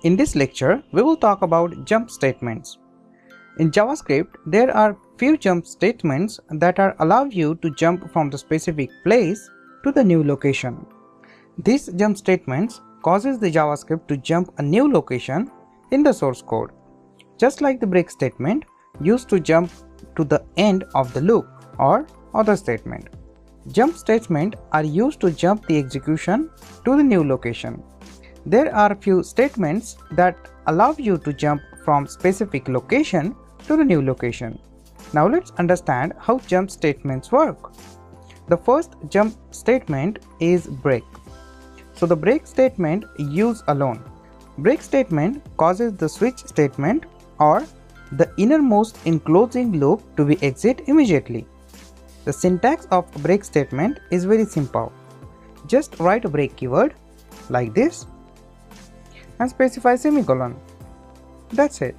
In this lecture, we will talk about jump statements. In JavaScript, there are few jump statements that allow you to jump from the specific place to the new location. These jump statements causes the JavaScript to jump a new location in the source code, just like the break statement used to jump to the end of the loop or other statement. Jump statements are used to jump the execution to the new location. There are few statements that allow you to jump from specific location to the new location. Now let's understand how jump statements work. The first jump statement is break. So the break statement use alone. Break statement causes the switch statement or the innermost enclosing loop to be exit immediately. The syntax of a break statement is very simple. Just write a break keyword like this and specify semicolon. That's it.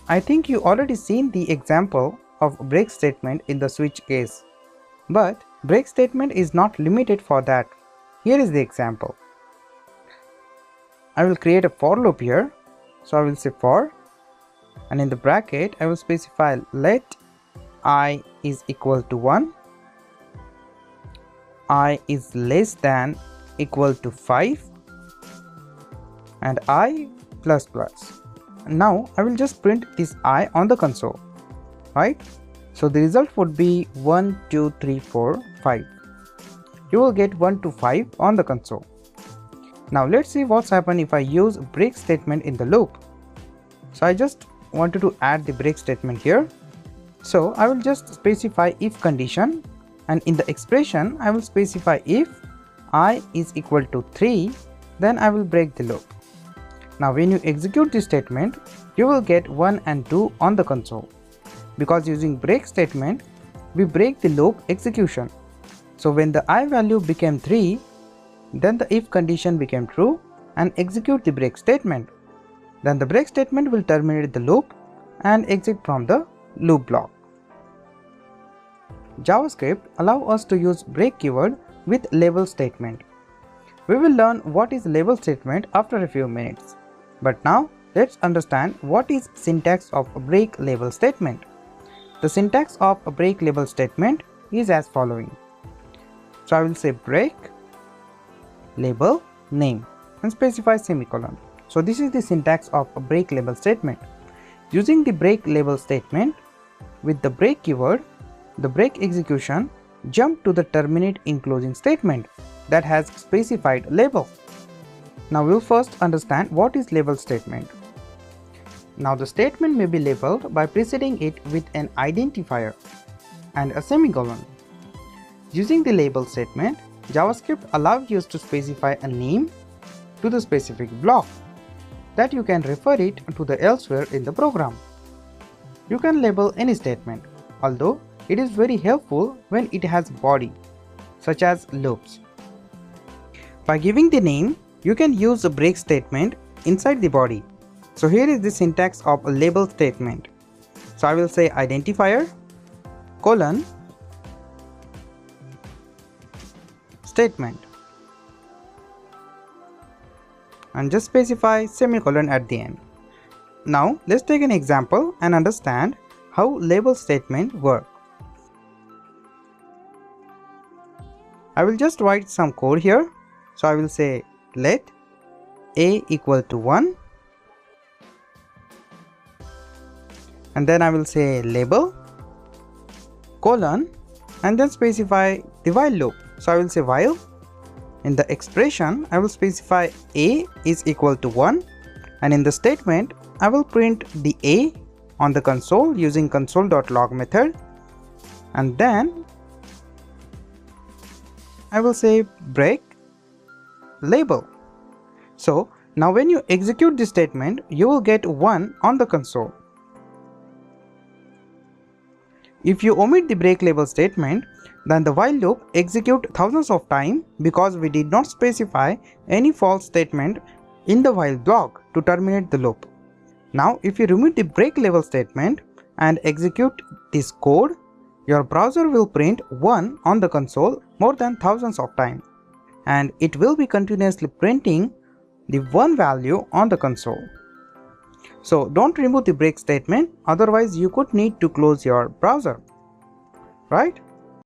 I think you already seen the example of break statement in the switch case. But break statement is not limited for that. Here is the example. I will create a for loop here. So I will say for, and in the bracket I will specify let I is equal to 1, I is less than equal to 5, and I plus plus. Now I will just print this I on the console, right? So the result would be 1, 2, 3, 4, 5. You will get 1 to 5 on the console. Now let's see what's happened if I use break statement in the loop. So I just wanted to add the break statement here. So I will just specify if condition, and in the expression I will specify if I is equal to 3, then I will break the loop. Now when you execute this statement, you will get 1 and 2 on the console. Because using break statement, we break the loop execution. So when the I value became 3, then the if condition became true and execute the break statement. Then the break statement will terminate the loop and exit from the loop block. JavaScript allows us to use break keyword with label statement. We will learn what is label statement after a few minutes. But now let's understand what is syntax of a break label statement. The syntax of a break label statement is as following. So I will say break label name and specify semicolon. So this is the syntax of a break label statement. Using the break label statement with the break keyword, the break execution jump to the terminate enclosing statement that has specified label. Now we'll first understand what is label statement. Now the statement may be labeled by preceding it with an identifier and a semicolon. Using the label statement, JavaScript allows you to specify a name to the specific block that you can refer it to the elsewhere in the program. You can label any statement, although it is very helpful when it has body, such as loops. By giving the name, you can use a break statement inside the body. So here is the syntax of a label statement. So I will say identifier colon statement and just specify semicolon at the end. Now let's take an example and understand how label statement work. I will just write some code here. So I will say let a equal to 1, and then I will say label colon and then specify the while loop. So I will say while. In the expression I will specify a is equal to 1, and in the statement I will print the a on the console using console.log method, and then I will say break label. So now when you execute this statement, you will get 1 on the console. If you omit the break label statement, then the while loop execute thousands of times because we did not specify any false statement in the while block to terminate the loop. Now if you remove the break label statement and execute this code, your browser will print 1 on the console more than thousands of times, and it will be continuously printing the one value on the console. So don't remove the break statement, otherwise you could need to close your browser, right?